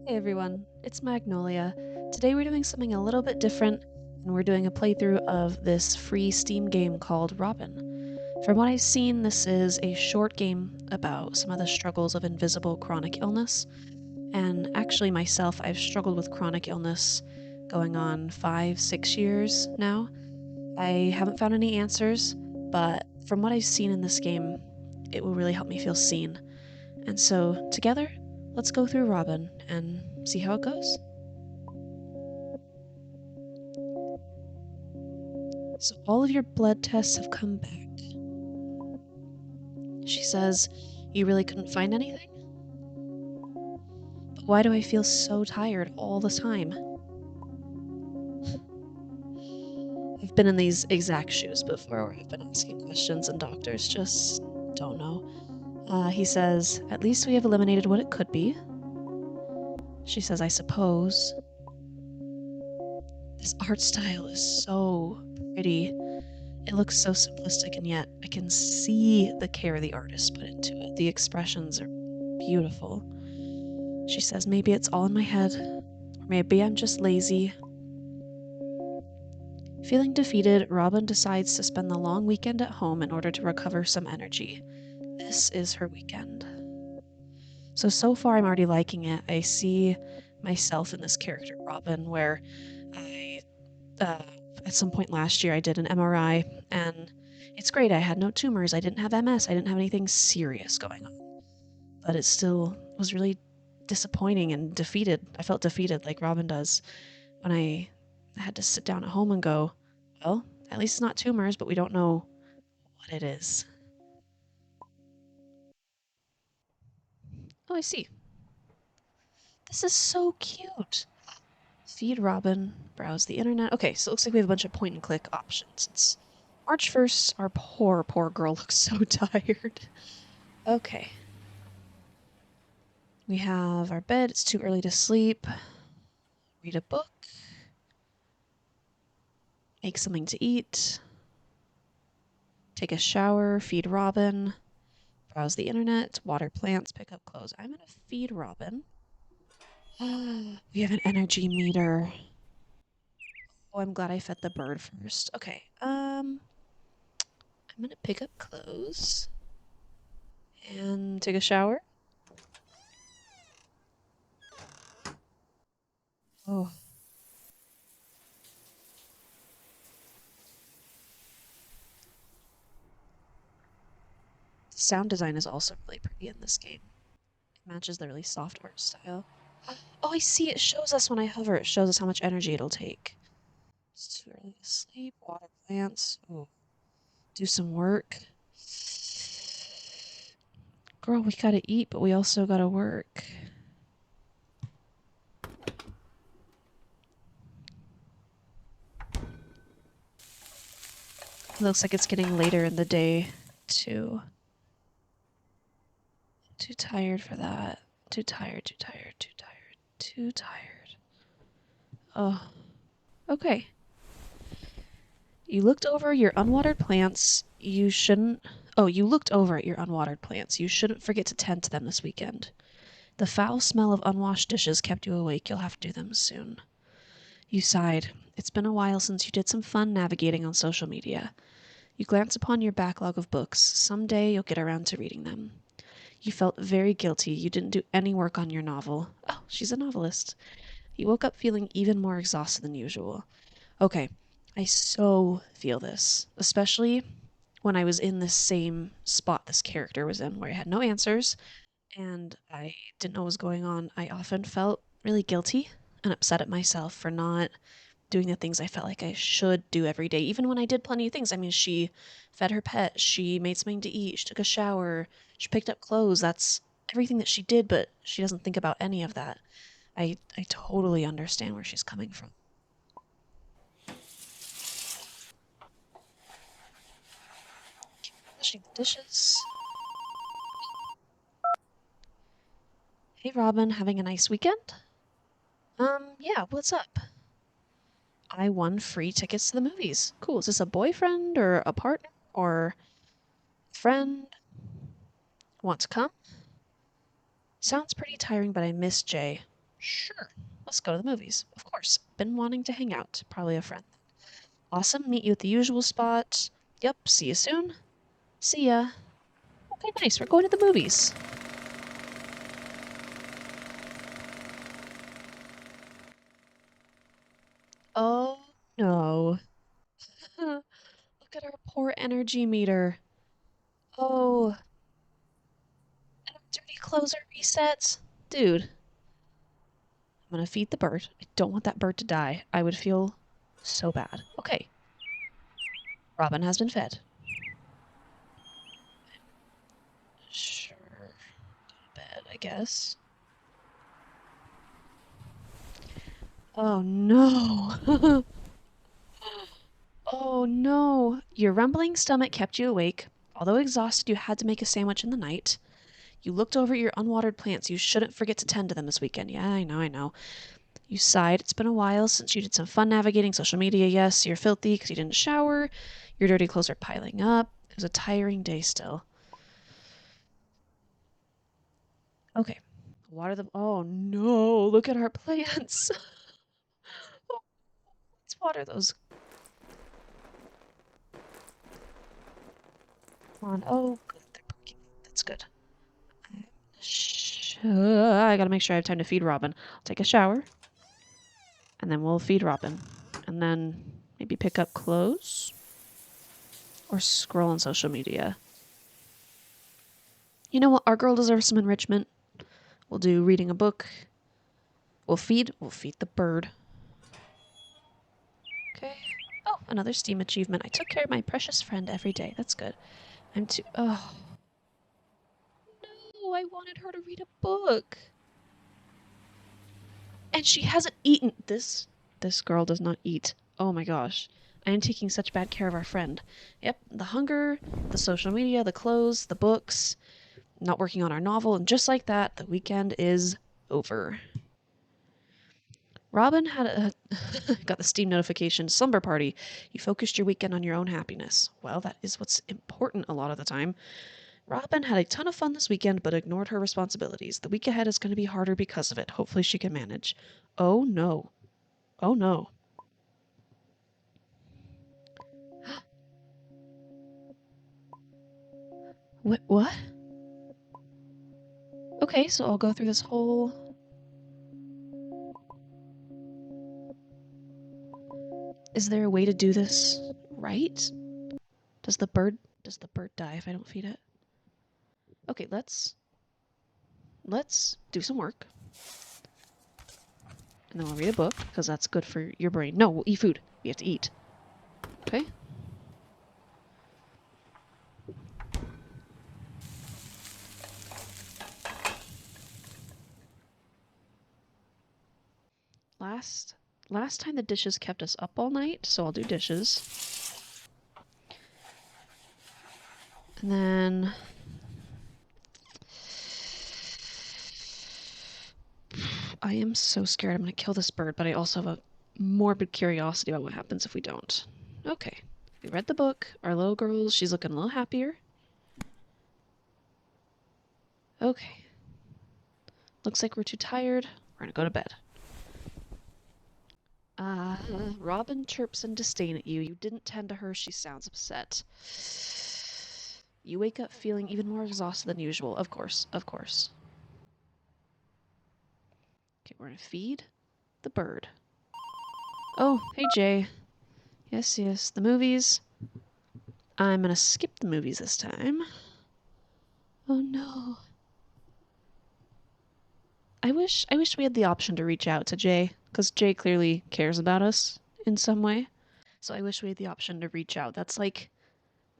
Hey everyone, it's Magnolia. Today we're doing something a little bit different, and we're doing a playthrough of this free Steam game called Robin. From what I've seen, this is a short game about some of the struggles of invisible chronic illness, and actually myself, I've struggled with chronic illness going on 5, 6 years now. I haven't found any answers, but from what I've seen in this game, it will really help me feel seen. And so, together, let's go through Robin and see how it goes. So, all of your blood tests have come back. She says, you really couldn't find anything? But why do I feel so tired all the time? I've been in these exact shoes before where I've been asking questions and doctors just don't know. He says, at least we have eliminated what it could be. She says, I suppose. This art style is so pretty. It looks so simplistic, and yet I can see the care the artist put into it. The expressions are beautiful. She says, maybe it's all in my head, or maybe I'm just lazy. Feeling defeated, Robin decides to spend the long weekend at home in order to recover some energy. This is her weekend. So far I'm already liking it. I see myself in this character, Robin, where I, uh, at some point last year, I did an MRI, and it's great. I had no tumors. I didn't have MS. I didn't have anything serious going on. But it still was really disappointing and defeated. I felt defeated like Robin does when I had to sit down at home and go, well, at least it's not tumors, but we don't know what it is. Oh, I see. This is so cute. Feed Robin, browse the internet. Okay, so it looks like we have a bunch of point and click options. It's March 1st. Our poor girl looks so tired. Okay. We have our bed. It's too early to sleep. Read a book. Make something to eat. Take a shower. Feed Robin. Browse the internet. Water plants. Pick up clothes. I'm going to feed Robin. We have an energy meter. Oh, I'm glad I fed the bird first. Okay, I'm gonna pick up clothes and take a shower. Oh, the sound design is also really pretty in this game. It matches the really soft art style. Oh, I see. It shows us when I hover. It shows us how much energy it'll take. It's too early to sleep. Water plants. Oh, do some work. Girl, we gotta eat, but we also gotta work. It looks like it's getting later in the day, too. Too tired for that. Too tired, too tired, too tired, too tired. Oh, okay. You looked over your unwatered plants. You shouldn't. Oh, you looked over at your unwatered plants. You shouldn't forget to tend to them this weekend. The foul smell of unwashed dishes kept you awake. You'll have to do them soon. You sighed. It's been a while since you did some fun navigating on social media. You glance upon your backlog of books. Someday you'll get around to reading them. You felt very guilty. You didn't do any work on your novel. Oh, she's a novelist. You woke up feeling even more exhausted than usual. Okay, I so feel this, especially when I was in this same spot this character was in, where I had no answers and I didn't know what was going on. I often felt really guilty and upset at myself for not doing the things I felt like I should do every day, even when I did plenty of things. I mean, she fed her pet, she made something to eat, she took a shower, she picked up clothes. That's everything that she did, but she doesn't think about any of that. I totally understand where she's coming from. Washing the dishes. Hey Robin, having a nice weekend? Yeah, what's up? I won free tickets to the movies. Cool. Is this a boyfriend or a partner or friend? Want to come? Sounds pretty tiring, but I miss Jay. Sure. Let's go to the movies. Of course. Been wanting to hang out. Probably a friend. Awesome. Meet you at the usual spot. Yep. See you soon. See ya. Okay, nice. We're going to the movies. Oh, no. Look at our poor energy meter. Oh, and our dirty clothes are reset. Dude, I'm gonna feed the bird. I don't want that bird to die. I would feel so bad. Okay, Robin has been fed. Sure. Bed, I guess. Oh no. Oh no. Your rumbling stomach kept you awake. Although exhausted, you had to make a sandwich in the night. You looked over at your unwatered plants. You shouldn't forget to tend to them this weekend. Yeah, I know, I know. You sighed. It's been a while since you did some fun navigating social media. Yes, you're filthy because you didn't shower. Your dirty clothes are piling up. It was a tiring day still. Okay. Water them. Oh no, look at our plants. Let's water those. Come on. Oh, good. They're perking. That's good. I gotta make sure I have time to feed Robin. I'll take a shower, and then we'll feed Robin. And then maybe pick up clothes or scroll on social media. You know what? Our girl deserves some enrichment. We'll do reading a book. We'll feed the bird. Okay. Oh, another STEAM achievement. I took care of my precious friend every day. That's good. I'm too. Oh, no. I wanted her to read a book. And she hasn't eaten. This girl does not eat. Oh my gosh. I am taking such bad care of our friend. Yep, the hunger, the social media, the clothes, the books, not working on our novel, and just like that, the weekend is over. Robin had a got the Steam notification slumber party. You focused your weekend on your own happiness. Well, that is what's important a lot of the time. Robin had a ton of fun this weekend, but ignored her responsibilities. The week ahead is going to be harder because of it. Hopefully she can manage. Oh no. Oh no. What? Okay, so I'll go through this whole... Is there a way to do this right? Does the bird die if I don't feed it? Okay, let's do some work. And then we'll read a book, because that's good for your brain. No, we'll eat food. We have to eat. Okay? Last time the dishes kept us up all night, so I'll do dishes. And then I am so scared I'm gonna kill this bird, but I also have a morbid curiosity about what happens if we don't. Okay. We read the book. Our little girl, she's looking a little happier. Okay. Looks like we're too tired. We're gonna go to bed. Robin chirps in disdain at you. You didn't tend to her. She sounds upset. You wake up feeling even more exhausted than usual. Of course, of course. Okay, we're gonna feed the bird. Oh, hey Jay. Yes, yes, the movies. I'm gonna skip the movies this time. Oh no. I wish we had the option to reach out to Jay, because Jay clearly cares about us in some way. So I wish we had the option to reach out. That's like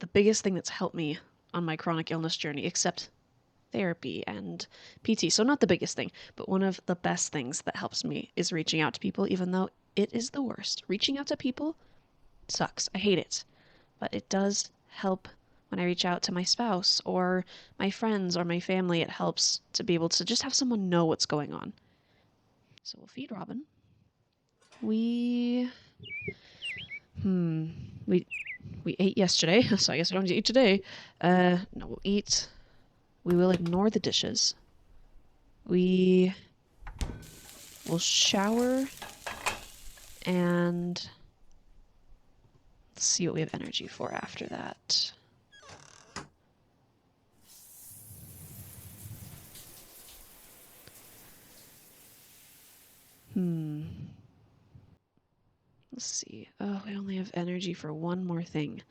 the biggest thing that's helped me on my chronic illness journey, except therapy and PT. So not the biggest thing, but one of the best things that helps me is reaching out to people, even though it is the worst. Reaching out to people sucks. I hate it. But it does help when I reach out to my spouse or my friends or my family. It helps to be able to just have someone know what's going on. So we'll feed Robin. We we ate yesterday, so I guess we don't eat today. No, we'll eat. We will ignore the dishes. We We'll shower and let's see what we have energy for after that. Let's see. Oh, we only have energy for one more thing.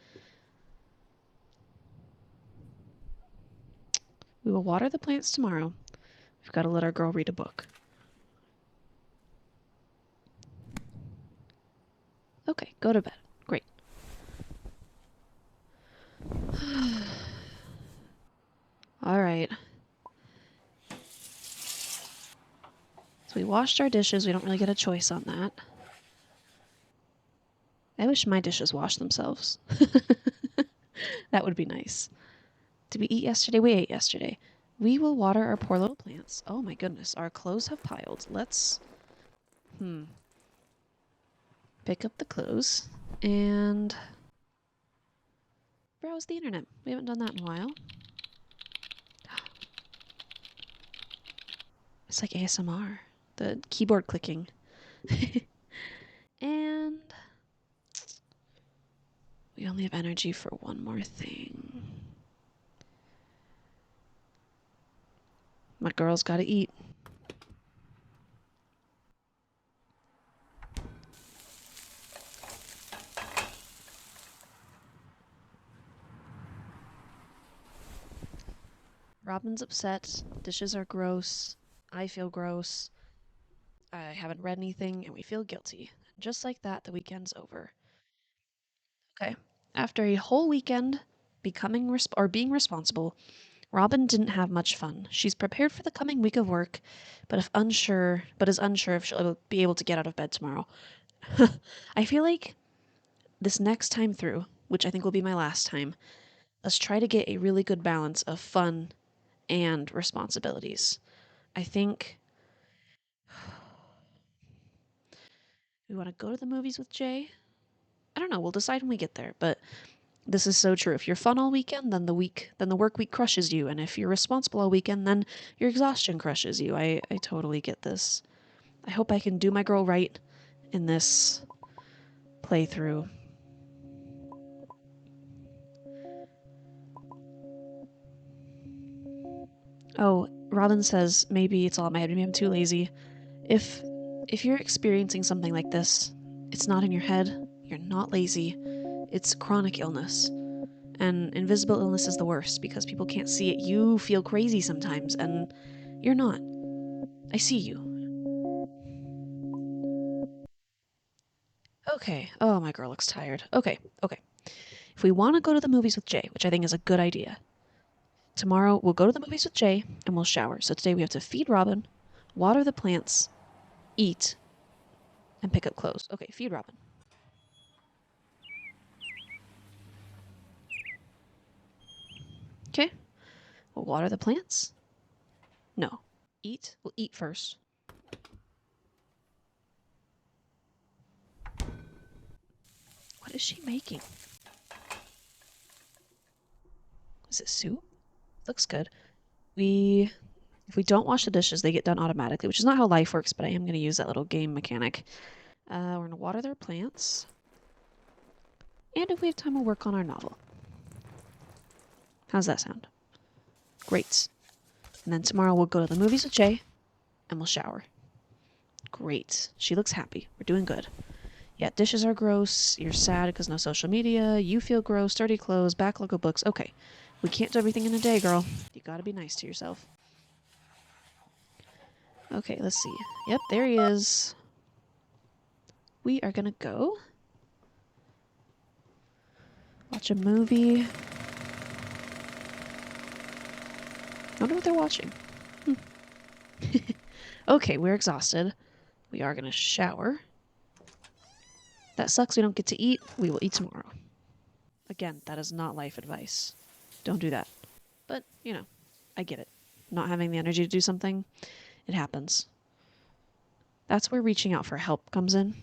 We will water the plants tomorrow. We've got to let our girl read a book. Okay, go to bed. Great. All right. So we washed our dishes. We don't really get a choice on that. I wish my dishes washed themselves. That would be nice. Did we eat yesterday? We ate yesterday. We will water our poor little plants. Oh my goodness, our clothes have piled. Let's, pick up the clothes and browse the internet. We haven't done that in a while. It's like ASMR. The keyboard clicking. And we only have energy for one more thing. My girl's gotta eat. Robin's upset. Dishes are gross. I feel gross. I haven't read anything and we feel guilty. Just like that, the weekend's over. Okay. After a whole weekend being responsible, Robin didn't have much fun. She's prepared for the coming week of work, but is unsure if she'll be able to get out of bed tomorrow. I feel like this next time through, which I think will be my last time, let's try to get a really good balance of fun and responsibilities. I think we want to go to the movies with Jay. I don't know, we'll decide when we get there, but this is so true. If you're fun all weekend, then the work week crushes you, and if you're responsible all weekend, then your exhaustion crushes you. I totally get this. I hope I can do my girl right in this playthrough. Oh, Robin says maybe it's all in my head. Maybe I'm too lazy. If you're experiencing something like this, it's not in your head. You're not lazy. It's chronic illness. And invisible illness is the worst because people can't see it. You feel crazy sometimes, and you're not. I see you. Okay. Oh, my girl looks tired. Okay. If we want to go to the movies with Jay, which I think is a good idea, tomorrow we'll go to the movies with Jay and we'll shower. So today we have to feed Robin, water the plants, eat, and pick up clothes. Okay, feed Robin. Okay. We'll water the plants. No. Eat. We'll eat first. What is she making? Is it soup? Looks good. If we don't wash the dishes, they get done automatically, which is not how life works, but I am going to use that little game mechanic. We're going to water their plants. And if we have time, we'll work on our novel. How's that sound? Great. And then tomorrow we'll go to the movies with Jay, and we'll shower. Great. She looks happy. We're doing good. Yeah, dishes are gross. You're sad because no social media. You feel gross. Dirty clothes. Backlog of books. Okay. We can't do everything in a day, girl. You gotta be nice to yourself. Okay, let's see. Yep, there he is. We are gonna go watch a movie. I wonder what they're watching. Okay, we're exhausted. We are gonna shower. That sucks we don't get to eat. We will eat tomorrow. Again, that is not life advice. Don't do that. But, I get it. Not having the energy to do something, it happens. That's where reaching out for help comes in.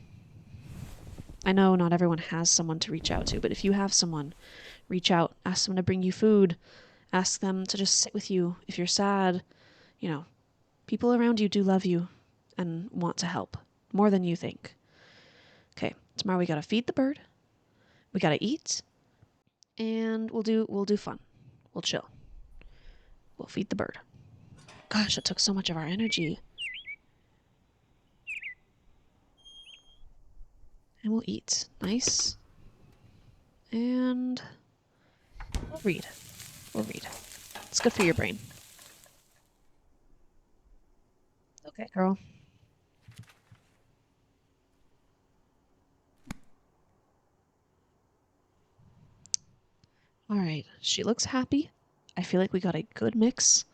I know not everyone has someone to reach out to, but if you have someone, reach out. Ask them to bring you food. Ask them to just sit with you if you're sad. People around you do love you. and want to help more than you think. Okay, tomorrow we gotta feed the bird, we gotta eat, and we'll do fun. We'll chill. We'll feed the bird. Gosh, it took so much of our energy. And we'll eat. Nice. And we'll read. We'll read. It's good for your brain. Okay, girl. All right. She looks happy. I feel like we got a good mix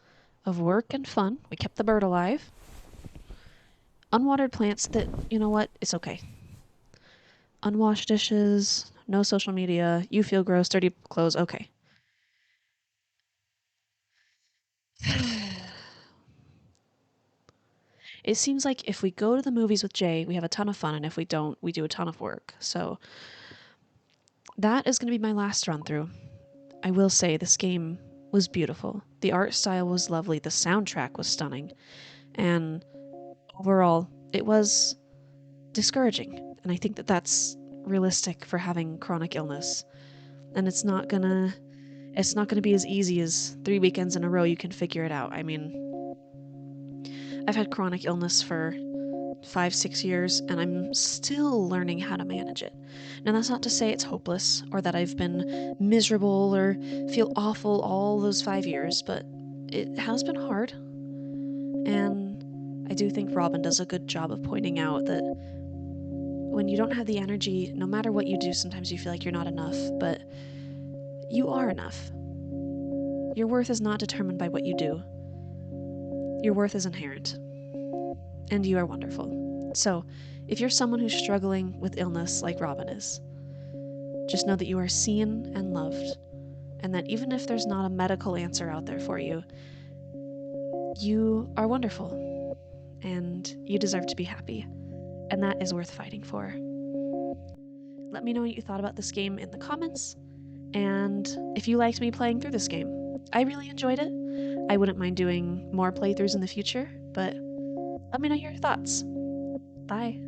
of work and fun. We kept the bird alive. Unwatered plants that, you know what? It's okay. Unwashed dishes, no social media, you feel gross, dirty clothes, okay. It seems like if we go to the movies with Jay, we have a ton of fun, and if we don't, we do a ton of work. So that is going to be my last run through. I will say this game was beautiful. The art style was lovely, the soundtrack was stunning, and overall, it was discouraging. And I think that that's realistic for having chronic illness. And it's not gonna be as easy as 3 weekends in a row you can figure it out. I mean, I've had chronic illness for 5, 6 years, and I'm still learning how to manage it. Now, that's not to say it's hopeless or that I've been miserable or feel awful all those 5 years, but it has been hard. And I do think Robin does a good job of pointing out that when you don't have the energy, no matter what you do, sometimes you feel like you're not enough, but you are enough. Your worth is not determined by what you do. Your worth is inherent, and you are wonderful. So, if you're someone who's struggling with illness like Robin is, just know that you are seen and loved, and that even if there's not a medical answer out there for you, you are wonderful, and you deserve to be happy, and that is worth fighting for. Let me know what you thought about this game in the comments, and if you liked me playing through this game. I really enjoyed it. I wouldn't mind doing more playthroughs in the future, but let me know your thoughts. Bye.